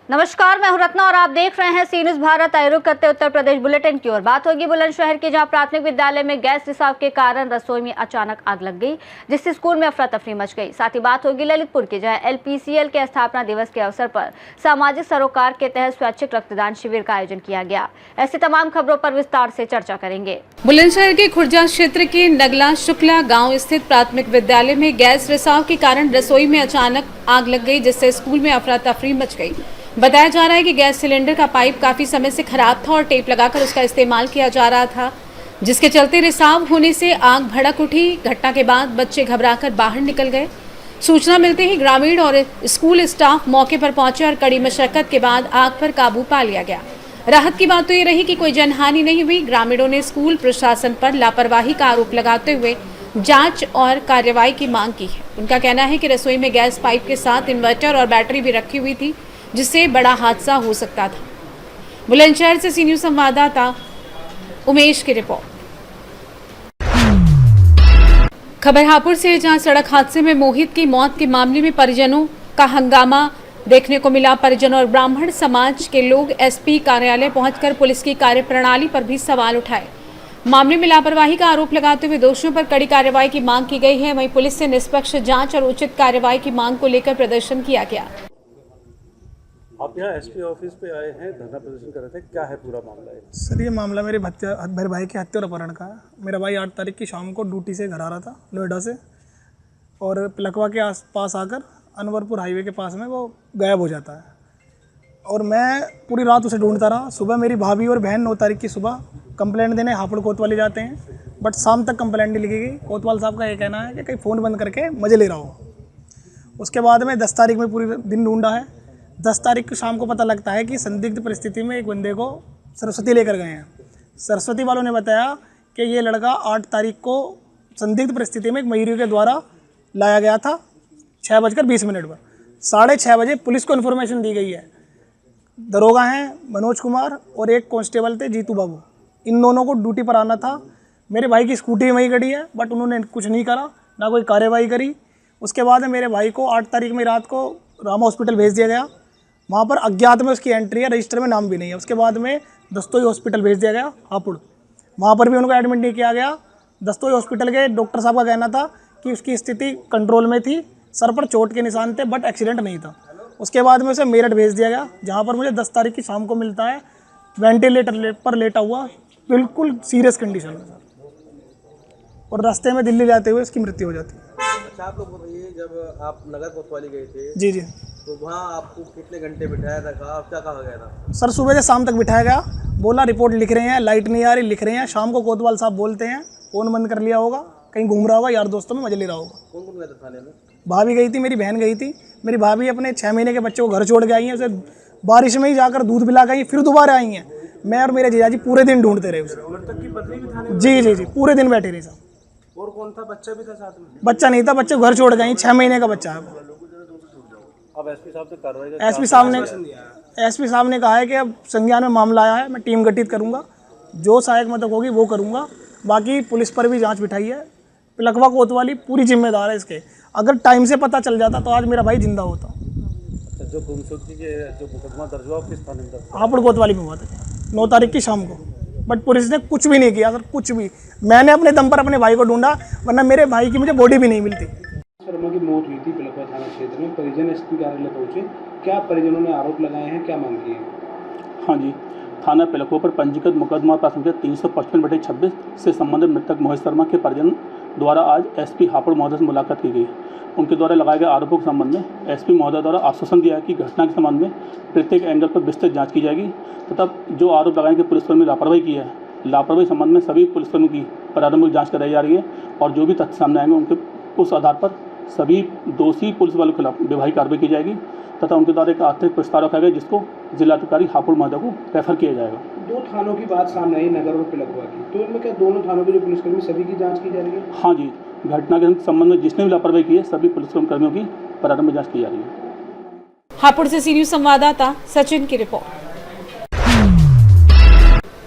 नमस्कार, मैं हूं रत्ना और आप देख रहे हैं सी न्यूज़ भारत। आयोग करते उत्तर प्रदेश बुलेटिन की ओर। बात होगी बुलंदशहर की, जहां प्राथमिक विद्यालय में गैस रिसाव के कारण रसोई में अचानक आग लग गई, जिससे स्कूल में अफरा तफरी मच गई। साथ ही बात होगी ललितपुर की, जहां एलपीसीएल के स्थापना दिवस के अवसर पर सामाजिक सरोकार के तहत स्वैच्छिक रक्तदान शिविर का आयोजन किया गया। ऐसी तमाम खबरों पर विस्तार से चर्चा करेंगे। बुलंदशहर के खुर्जा क्षेत्र के नगला शुक्ला गाँव स्थित प्राथमिक विद्यालय में गैस रिसाव के कारण रसोई में अचानक आग लग गई, जिससे स्कूल में अफरा तफरी मच गई। बताया जा रहा है कि गैस सिलेंडर का पाइप काफ़ी समय से खराब था और टेप लगाकर उसका इस्तेमाल किया जा रहा था, जिसके चलते रिसाव होने से आग भड़क उठी। घटना के बाद बच्चे घबराकर बाहर निकल गए। सूचना मिलते ही ग्रामीण और स्कूल स्टाफ मौके पर पहुंचे और कड़ी मशक्कत के बाद आग पर काबू पा लिया गया। राहत की बात तो ये रही कि कोई जनहानि नहीं हुई। ग्रामीणों ने स्कूल प्रशासन पर लापरवाही का आरोप लगाते हुए जांच और कार्रवाई की मांग की है। उनका कहना है कि रसोई में गैस पाइप के साथ इन्वर्टर और बैटरी भी रखी हुई थी, जिससे बड़ा हादसा हो सकता था। बुलंदशहर से सी न्यूज़ संवाददाता उमेश की रिपोर्ट। खबर हापुड़ से, जहां सड़क हादसे में मोहित की मौत के मामले में परिजनों का हंगामा देखने को मिला। परिजनों और ब्राह्मण समाज के लोग एसपी कार्यालय पहुंचकर पुलिस की कार्यप्रणाली पर भी सवाल उठाए। मामले में लापरवाही का आरोप लगाते हुए दोषियों पर कड़ी कार्रवाई की मांग की गई है। वहीं पुलिस से निष्पक्ष जांच और उचित कार्रवाई की मांग को लेकर प्रदर्शन किया गया। आप यहाँ एसपी ऑफिस पे आए हैं, धरना प्रदर्शन कर रहे थे, क्या है पूरा मामला है? सर, ये मामला मेरे भाई के हत्या और अपहरण का है। मेरा भाई 8 तारीख की शाम को ड्यूटी से घर आ रहा था नोएडा से, और पिलखवा के पास आकर अनवरपुर हाईवे के पास में वो गायब हो जाता है। और मैं पूरी रात उसे ढूंढता रहा। सुबह मेरी भाभी और बहन 9 तारीख की सुबह कंप्लेंट देने हापुड़ कोतवाली जाते हैं, बट शाम तक कंप्लेंट नहीं लिखी गई। कोतवाल साहब का ये कहना है कि कहीं फ़ोन बंद करके मजे ले रहा हो। उसके बाद में 10 तारीख में पूरी दिन ढूंढा है। 10 तारीख को शाम को पता लगता है कि संदिग्ध परिस्थिति में एक बंदे को सरस्वती लेकर गए हैं। सरस्वती वालों ने बताया कि ये लड़का 8 तारीख को संदिग्ध परिस्थिति में एक मयूरी के द्वारा लाया गया था 6:20 पर। 6:30 बजे पुलिस को इन्फॉर्मेशन दी गई है। दरोगा हैं मनोज कुमार और एक कांस्टेबल थे जीतू बाबू, इन दोनों को ड्यूटी पर आना था। मेरे भाई की स्कूटी वहीं खड़ी है, बट उन्होंने कुछ नहीं करा, ना कोई कार्रवाई करी। उसके बाद मेरे भाई को 8 तारीख में रात को रामा हॉस्पिटल भेज दिया गया। वहाँ पर अज्ञात में उसकी एंट्री है, रजिस्टर में नाम भी नहीं है। उसके बाद में दस्तोई हॉस्पिटल भेज दिया गया हापुड़। वहाँ पर भी उनको एडमिट नहीं किया गया। दस्तोई हॉस्पिटल के डॉक्टर साहब का कहना था कि उसकी स्थिति कंट्रोल में थी, सर पर चोट के निशान थे, बट एक्सीडेंट नहीं था। उसके बाद में उसे मेरठ भेज दिया गया, जहाँ पर मुझे 10 तारीख की शाम को मिलता है वेंटिलेटर पर लेटा हुआ, बिल्कुल सीरियस कंडीशन में सर। और रास्ते में दिल्ली जाते हुए उसकी मृत्यु हो जाती है। अच्छा, आप लोग बताइए, जब आप नगर कोतवाली गए थे जी, तो वहाँ आपको कितने घंटे बिठाया था, क्या कहा गया था? सर, सुबह से शाम तक बिठाया गया। बोला रिपोर्ट लिख रहे हैं, लाइट नहीं आ रही, लिख रहे हैं। शाम को कोतवाल साहब बोलते हैं फ़ोन बंद कर लिया होगा, कहीं घूम रहा होगा, यार दोस्तों में मजे ले रहा होगा। कौन कौन गया था थाने में? भाभी गई थी, मेरी बहन गई थी। मेरी भाभी अपने 6 महीने के बच्चे को घर छोड़ के आई हैं। उसे बारिश में ही जाकर दूध पिला गई, फिर दोबारा आई हैं। मैं और मेरे जीजाजी पूरे दिन ढूंढते रहे उसे। मृतक की पत्नी भी थाने में? जी, पूरे दिन बैठे रही साहब। और कौन था? बच्चा भी था साथ में? बच्चा नहीं था, बच्चे घर छोड़ गई, 6 महीने का बच्चा है। अब एसपी साहब से कार्रवाई एसपी साहब ने कहा है कि अब संज्ञान में मामला आया है, मैं टीम गठित करूंगा, जो सहायक मदद होगी वो करूंगा। बाकी पुलिस पर भी जांच बिठाई है। पिलखवा कोतवाली पूरी जिम्मेदार है इसके। अगर टाइम से पता चल जाता तो आज मेरा भाई जिंदा होता। अच्छा, जो गुमशुदगी के जो मुकदमा दर्ज हुआ किस थाने में दर्ज? हापुड़ कोतवाली में हुआ था 9 तारीख की शाम को, बट पुलिस ने कुछ भी नहीं किया सर, कुछ भी। मैंने अपने दम पर अपने भाई को ढूंढा, वरना मेरे भाई की मुझे बॉडी भी नहीं मिलती। शर्मा की मौत हुई थी पिलखवा थाना क्षेत्र में, परिजन एसपी कार्यालय पहुंचे, क्या परिजनों ने आरोप लगाए हैं, क्या मांग की है? हाँ जी, थाना पिलखवा पर पंजीकृत मुकदमा प्राथमिकता 355/26 से संबंधित मृतक मोहित शर्मा के परिजन द्वारा आज एसपी हापुड़ महोदय से मुलाकात की गई। उनके द्वारा लगाए गए आरोपों के संबंध में एसपी महोदय द्वारा आश्वासन दिया है कि घटना के संबंध में प्रत्येक एंगल पर विस्तृत जांच की जाएगी तथा जो आरोप लगाए कि पुलिसकर्मी लापरवाही की है, लापरवाही संबंध में सभी पुलिसकर्मियों की प्रारंभिक जांच कराई जा रही है और जो भी तथ्य सामने आएंगे उनके उस आधार पर सभी दोषी पुलिस वालों के खिलाफ विभागीय कार्रवाई की जाएगी तथा उनके द्वारा एक आर्थिक प्रस्ताव रखा गया जिसको जिलाधिकारी हापुड़ महोदय को रेफर किया जाएगा। 2 थानों की बात सामने आई, नगर और पिलखवा की, तो इनमें क्या दोनों थानों के जो पुलिसकर्मी सभी की जांच की जा रही है? हाँ जी, घटना के संबंध में जिसने भी लापरवाही की है सभी पुलिसकर्मियों की प्रारंभिक जांच की जा रही है। हापुड़ से सी न्यूज़ संवाददाता सचिन की रिपोर्ट।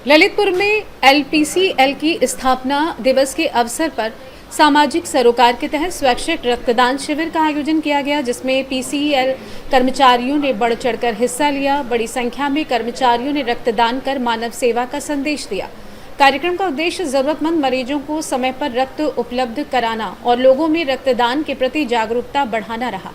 ललितपुर में LPCL की स्थापना दिवस के अवसर पर सामाजिक सरोकार के तहत स्वैच्छिक रक्तदान शिविर का आयोजन किया गया, जिसमें PCL कर्मचारियों ने बढ़ चढ़कर हिस्सा लिया। बड़ी संख्या में कर्मचारियों ने रक्तदान कर मानव सेवा का संदेश दिया। कार्यक्रम का उद्देश्य जरूरतमंद मरीजों को समय पर रक्त उपलब्ध कराना और लोगों में रक्तदान के प्रति जागरूकता बढ़ाना रहा।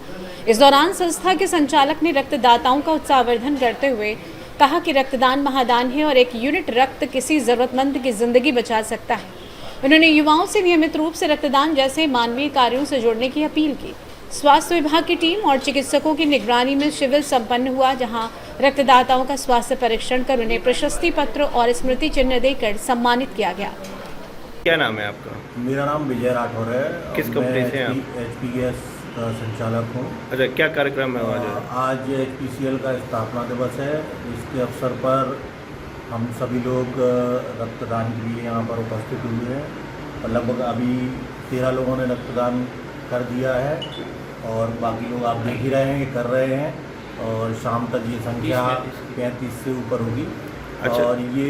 इस दौरान संस्था के संचालक ने रक्तदाताओं का उत्साहवर्धन करते हुए कहा कि रक्तदान महादान है और एक यूनिट रक्त किसी जरूरतमंद की जिंदगी बचा सकता है। उन्होंने युवाओं से नियमित रूप से रक्तदान जैसे मानवीय कार्यों से जुड़ने की अपील की। स्वास्थ्य विभाग की टीम और चिकित्सकों की निगरानी में शिविर संपन्न हुआ, जहां रक्तदाताओं का स्वास्थ्य परीक्षण कर उन्हें प्रशस्ति पत्र और स्मृति चिन्ह देकर सम्मानित किया गया। क्या नाम है आपका? मेरा नाम विजय राठौर है। किस कंपनी से हैं आप? HPS का संचालक हूँ। अच्छा, क्या कार्यक्रम है आज? आज HPCL का स्थापना दिवस है। इसके अवसर पर हम सभी लोग रक्तदान के लिए यहाँ पर उपस्थित हुए हैं और लगभग अभी 13 लोगों ने रक्तदान कर दिया है और बाकी लोग आप देख ही रहे हैं कि कर रहे हैं और शाम तक ये संख्या 35 से ऊपर होगी। अच्छा। और ये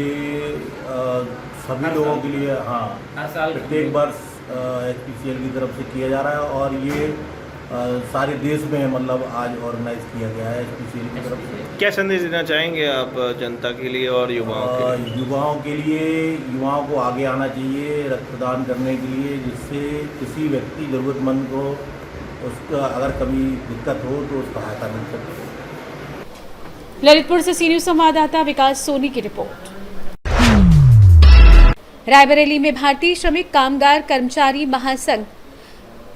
सभी लोगों के लिए प्रत्येक वर्ष HPCL की तरफ से किया जा रहा है और ये सारे देश में मतलब आज ऑर्गेनाइज किया गया है HPCL की तरफ से। क्या संदेश देना चाहेंगे आप जनता के लिए और युवाओं के लिए? युवाओं को आगे आना चाहिए रक्तदान करने के लिए, जिससे किसी व्यक्ति ज़रूरतमंद को उसका अगर कभी दिक्कत हो तो उसका सहायता मिल सके। ललितपुर से सी न्यूज़ संवाददाता विकास सोनी की रिपोर्ट। रायबरेली में भारतीय श्रमिक कामगार कर्मचारी महासंघ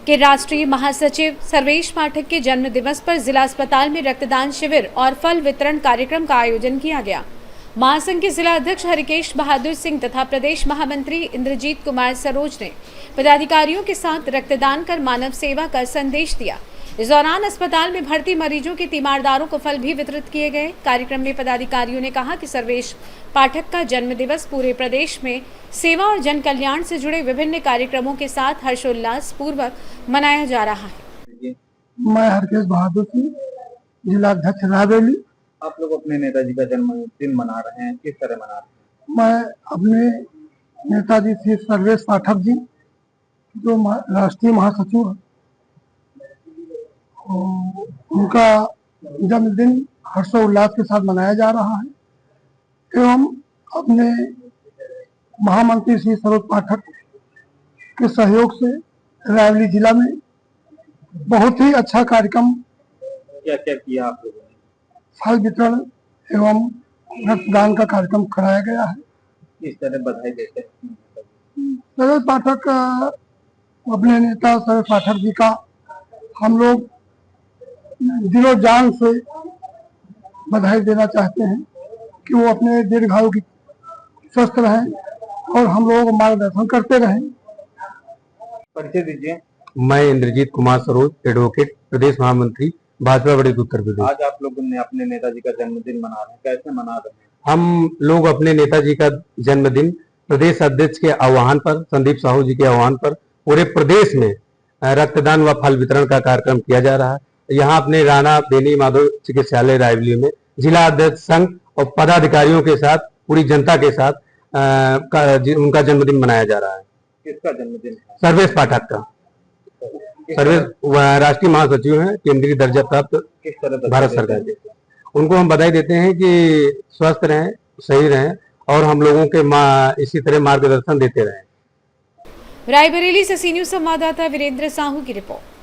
के राष्ट्रीय महासचिव सर्वेश पाठक के जन्म दिवस पर जिला अस्पताल में रक्तदान शिविर और फल वितरण कार्यक्रम का आयोजन किया गया। महासंघ के जिला अध्यक्ष हरिकेश बहादुर सिंह तथा प्रदेश महामंत्री इंद्रजीत कुमार सरोज ने पदाधिकारियों के साथ रक्तदान कर मानव सेवा का संदेश दिया। इस दौरान अस्पताल में भर्ती मरीजों के तीमारदारों को फल भी वितरित किए गए। कार्यक्रम में पदाधिकारियों ने कहा कि सर्वेश पाठक का जन्म दिवस पूरे प्रदेश में सेवा और जन कल्याण से जुड़े विभिन्न कार्यक्रमों के साथ हर्षोल्लास पूर्वक मनाया जा रहा है। मैं हरकेश बहादुर सिंह, जिला अध्यक्ष रायबरेली। आप लोग अपने नेताजी का जन्मदिन मना रहे हैं, किस तरह मना रहे हैं? मैं अपने नेताजी श्री सर्वेश पाठक जी जो राष्ट्रीय महासचिव हैं, उनका जन्मदिन हर्षोल्लास के साथ मनाया जा रहा है एवं अपने महामंत्री श्री सरोज पाठक के सहयोग से रायबरेली जिला में बहुत ही अच्छा कार्यक्रम क्या क्या किया आप लोगों ने? फल वितरण एवं रक्तदान का कार्यक्रम कराया गया है। किस तरह बधाई देते हैं? सरोज पाठक अपने नेता सरोज पाठक जी का हम लोग दिलो जान से बधाई देना चाहते हैं कि वो अपने दीर्घायु की स्वस्थ रहें और हम लोगों को मार्गदर्शन करते रहें। परिचय दीजिए। मैं इंद्रजीत कुमार सरोज, एडवोकेट, प्रदेश महामंत्री भाजपा बड़े उत्तर प्रदेश। आज आप लोगों ने अपने नेताजी का जन्मदिन मना रहे हैं, कैसे मना रहे हैं? हम लोग अपने नेताजी का जन्मदिन प्रदेश अध्यक्ष के आह्वान पर, संदीप साहू जी के आह्वान पर पूरे प्रदेश में रक्तदान व फल वितरण का कार्यक्रम किया जा रहा है। यहाँ अपने राणा बेनी माधव चिकित्सालय रायबरेली में जिला अध्यक्ष संघ और पदाधिकारियों के साथ, पूरी जनता के साथ उनका जन्मदिन मनाया जा रहा है। किसका जन्मदिन है? सर्वेश पाठक का। सर्वेश राष्ट्रीय महासचिव हैं, केंद्रीय दर्जा प्राप्त किस तरह भारत सरकार के। उनको हम बधाई देते हैं कि स्वस्थ रहें, सही रहें और हम लोगों के इसी तरह मार्गदर्शन देते रहें। रायबरेली से सी न्यूज़ संवाददाता वीरेंद्र साहू की रिपोर्ट।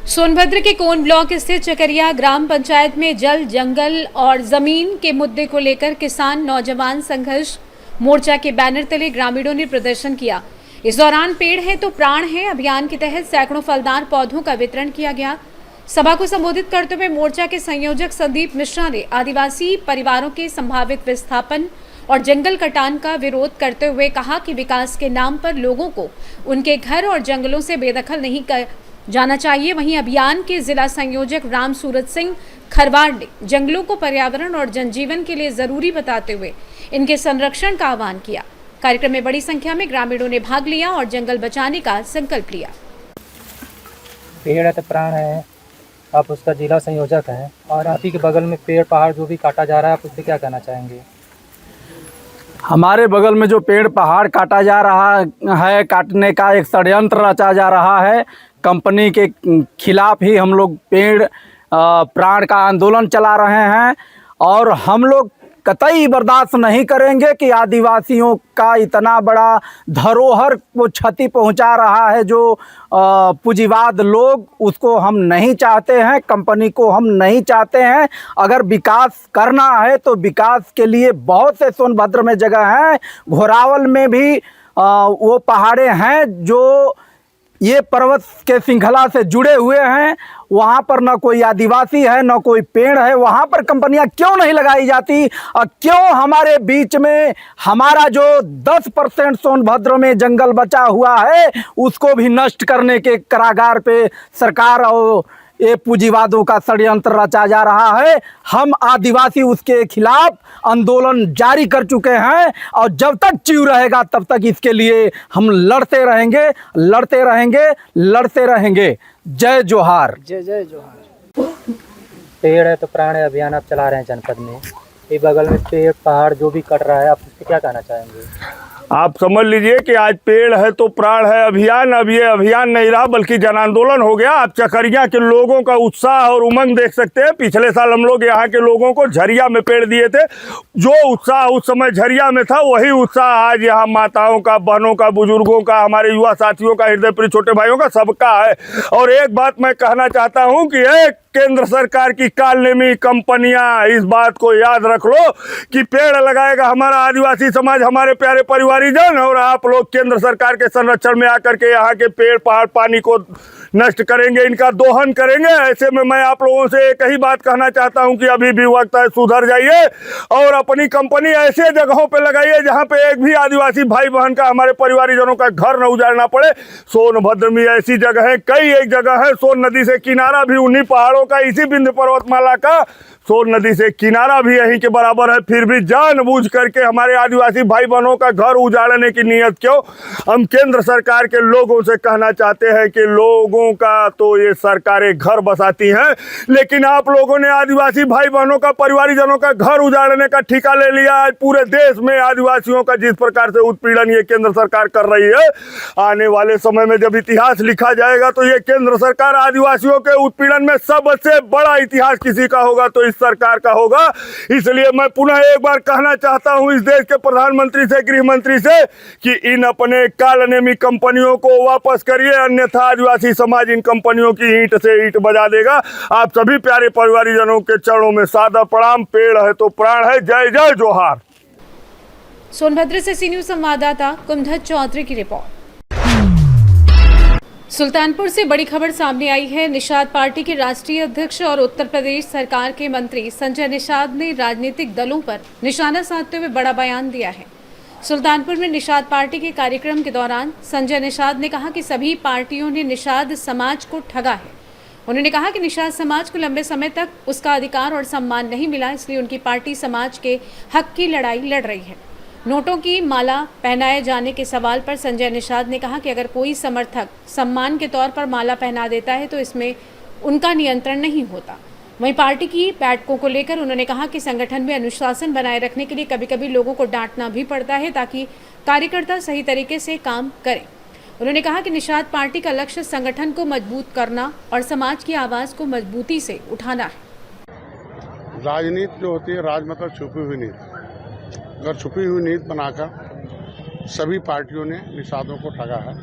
सोनभद्र के कोन ब्लॉक स्थित चकरिया ग्राम पंचायत में जल, जंगल और जमीन के मुद्दे को लेकर किसान नौजवान संघर्ष मोर्चा के बैनर तले ग्रामीणों ने प्रदर्शन किया। इस दौरान पेड़ है तो प्राण है अभियान के तहत सैकड़ों फलदार पौधों का वितरण किया गया। सभा को संबोधित करते हुए मोर्चा के संयोजक संदीप मिश्रा ने आदिवासी परिवारों के संभावित विस्थापन और जंगल कटान का विरोध करते हुए कहा कि विकास के नाम पर लोगों को उनके घर और जंगलों से बेदखल नहीं कर जाना चाहिए। वहीं अभियान के जिला संयोजक राम सूरज सिंह खरवाड़ ने जंगलों को पर्यावरण और जनजीवन के लिए जरूरी बताते हुए इनके संरक्षण का आह्वान किया। कार्यक्रम में बड़ी संख्या में ग्रामीणों ने भाग लिया और जंगल बचाने का संकल्प लिया। पेड़ है तो प्राण है, आप उसका जिला संयोजक हैं और आप ही के बगल में पेड़ पहाड़ जो भी काटा जा रहा है, आप उससे क्या कहना चाहेंगे? हमारे बगल में जो पेड़ पहाड़ काटा जा रहा है, काटने का एक षड्यंत्र रचा जा रहा है। कंपनी के खिलाफ ही हम लोग पेड़ प्राण का आंदोलन चला रहे हैं और हम लोग कतई बर्दाश्त नहीं करेंगे कि आदिवासियों का इतना बड़ा धरोहर को क्षति पहुंचा रहा है जो पूंजीवाद लोग, उसको हम नहीं चाहते हैं, कंपनी को हम नहीं चाहते हैं। अगर विकास करना है तो विकास के लिए बहुत से सोनभद्र में जगह हैं, घोरावल में भी वो पहाड़े हैं जो ये पर्वत के श्रृंखला से जुड़े हुए हैं। वहाँ पर न कोई आदिवासी है न कोई पेड़ है, वहाँ पर कंपनियाँ क्यों नहीं लगाई जाती और क्यों हमारे बीच में हमारा जो 10% सोनभद्र में जंगल बचा हुआ है उसको भी नष्ट करने के करागार पे सरकार और ये पूंजीवादों का षड्यंत्र रचा जा रहा है। हम आदिवासी उसके खिलाफ आंदोलन जारी कर चुके हैं और जब तक जीव रहेगा तब तक इसके लिए हम लड़ते रहेंगे, लड़ते रहेंगे, लड़ते रहेंगे। जय जोहार। जय जय जोहार। पेड़ है तो प्राण है अभियान आप चला रहे हैं जनपद में, ये बगल में पेड़ पहाड़ जो भी कट रहा है, आप उस पर क्या कहना चाहेंगे? आप समझ लीजिए कि आज पेड़ है तो प्राण है अभियान, अब ये अभियान नहीं रहा बल्कि जन आंदोलन हो गया। आप चकरिया के लोगों का उत्साह और उमंग देख सकते हैं। पिछले साल हम लोग यहाँ के लोगों को झरिया में पेड़ दिए थे। जो उत्साह उस समय झरिया में था वही उत्साह आज यहाँ माताओं का, बहनों का, बुजुर्गों का, हमारे युवा साथियों का, हृदय प्रिय छोटे भाइयों का, सबका है। और एक बात मैं कहना चाहता हूँ कि एक केंद्र सरकार की कालनेमी कंपनियां इस बात को याद रख लो कि पेड़ लगाएगा हमारा आदिवासी समाज, हमारे प्यारे परिवारीजन, और आप लोग केंद्र सरकार के संरक्षण में आकर के यहाँ के पेड़ पहाड़ पानी को नष्ट करेंगे, इनका दोहन करेंगे। ऐसे में मैं आप लोगों से एक ही बात कहना चाहता हूँ कि अभी भी वक्त है, सुधर जाइए और अपनी कंपनी ऐसे जगहों पे लगाइए जहाँ पे एक भी आदिवासी भाई बहन का, हमारे परिवारीजनों का घर न उजाड़ना पड़े। सोनभद्र में ऐसी जगह है, कई एक जगह है, सोन नदी से किनारा भी उन्हीं पहाड़ों का, इसी विंध्य पर्वतमाला का सोन नदी से किनारा भी यहीं के बराबर है, फिर भी जानबूझ करके हमारे आदिवासी भाई बहनों का घर उजाड़ने की नीयत क्यों? हम केंद्र सरकार के लोगों से कहना चाहते हैं कि लोगों का तो ये सरकारें घर बसाती हैं, लेकिन आप लोगों ने आदिवासी भाई बहनों का, परिवारीजनों का घर उजाड़ने का ठेका ले लिया। आज पूरे देश में आदिवासियों का जिस प्रकार से उत्पीड़न ये केंद्र सरकार कर रही है, आने वाले समय में जब इतिहास लिखा जाएगा तो ये केंद्र सरकार आदिवासियों के उत्पीड़न में सबसे बड़ा इतिहास किसी का होगा तो सरकार का होगा। इसलिए मैं पुनः एक बार कहना चाहता हूं इस देश के प्रधानमंत्री से, गृह मंत्री से कि इन अपने कालनेमी कंपनियों को वापस करिए, अन्यथा आदिवासी समाज इन कंपनियों की ईंट से ईंट बजा देगा। आप सभी प्यारे परिवारीजनों के चरणों में सादा प्रणाम। पेड़ है तो प्राण है। जय जय जोहार। सोनभद्र से सी न्यूज़ संवाददाता कुमधर चौधरी की रिपोर्ट। सुल्तानपुर से बड़ी खबर सामने आई है। निषाद पार्टी के राष्ट्रीय अध्यक्ष और उत्तर प्रदेश सरकार के मंत्री संजय निषाद ने राजनीतिक दलों पर निशाना साधते हुए बड़ा बयान दिया है। सुल्तानपुर में निषाद पार्टी के कार्यक्रम के दौरान संजय निषाद ने कहा कि सभी पार्टियों ने निषाद समाज को ठगा है। उन्होंने कहा कि निषाद समाज को लंबे समय तक उसका अधिकार और सम्मान नहीं मिला, इसलिए उनकी पार्टी समाज के हक की लड़ाई लड़ रही है। नोटों की माला पहनाए जाने के सवाल पर संजय निषाद ने कहा कि अगर कोई समर्थक सम्मान के तौर पर माला पहना देता है तो इसमें उनका नियंत्रण नहीं होता। वहीं पार्टी की बैठकों को लेकर उन्होंने कहा कि संगठन में अनुशासन बनाए रखने के लिए कभी कभी लोगों को डांटना भी पड़ता है ताकि कार्यकर्ता सही तरीके से काम करें। उन्होंने कहा कि निषाद पार्टी का लक्ष्य संगठन को मजबूत करना और समाज की आवाज़ को मजबूती से उठाना है। राजनीति जो होती है, राज मतलब छुपी हुई नीति। अगर छुपी हुई नीति बनाकर सभी पार्टियों ने निषादों को ठगा है,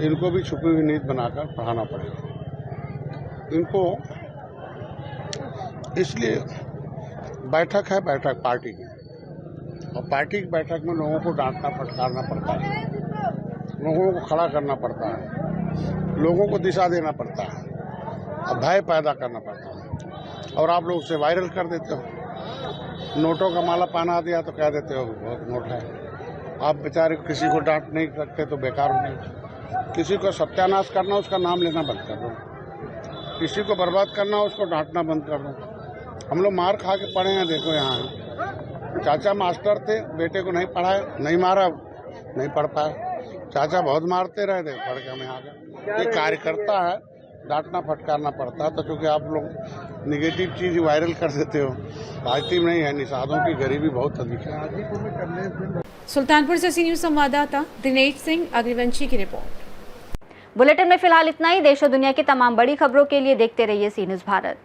इनको भी छुपी हुई नीति बनाकर पढ़ाना पड़ेगा। इनको इसलिए बैठक है, बैठक पार्टी की, और पार्टी की बैठक में लोगों को डांटना फटकारना पड़ता है, लोगों को खड़ा करना पड़ता है, लोगों को दिशा देना पड़ता है, और भय पैदा करना पड़ता है। और आप लोग उसे वायरल कर देते हो। नोटों का माला पहना दिया तो कह देते हो बहुत नोट है। आप बेचारे किसी को डांट नहीं सकते तो बेकार हो गए। किसी को सत्यानाश करना, उसका नाम लेना बंद कर दो। किसी को बर्बाद करना, उसको डांटना बंद कर दो। हम लोग मार खा के पढ़े हैं, देखो यहाँ चाचा मास्टर थे, बेटे को नहीं पढ़ाए, नहीं मारा, नहीं पढ़ पाए। चाचा बहुत मारते रहे थे, पढ़ के हमें आ गए। ये कार्यकर्ता है, डांटना फटकारना पड़ता है। तो चूँकि आप लोग निगेटिव चीज़ वायरल कर देते हो, पॉजिटिव नहीं है। निषादों की गरीबी बहुत अधिक है। सुल्तानपुर से सी न्यूज संवाददाता दिनेश सिंह अग्निवंशी की रिपोर्ट। बुलेटिन में फिलहाल इतना ही। देश और दुनिया की तमाम बड़ी खबरों के लिए देखते रहिए सी न्यूज़ भारत।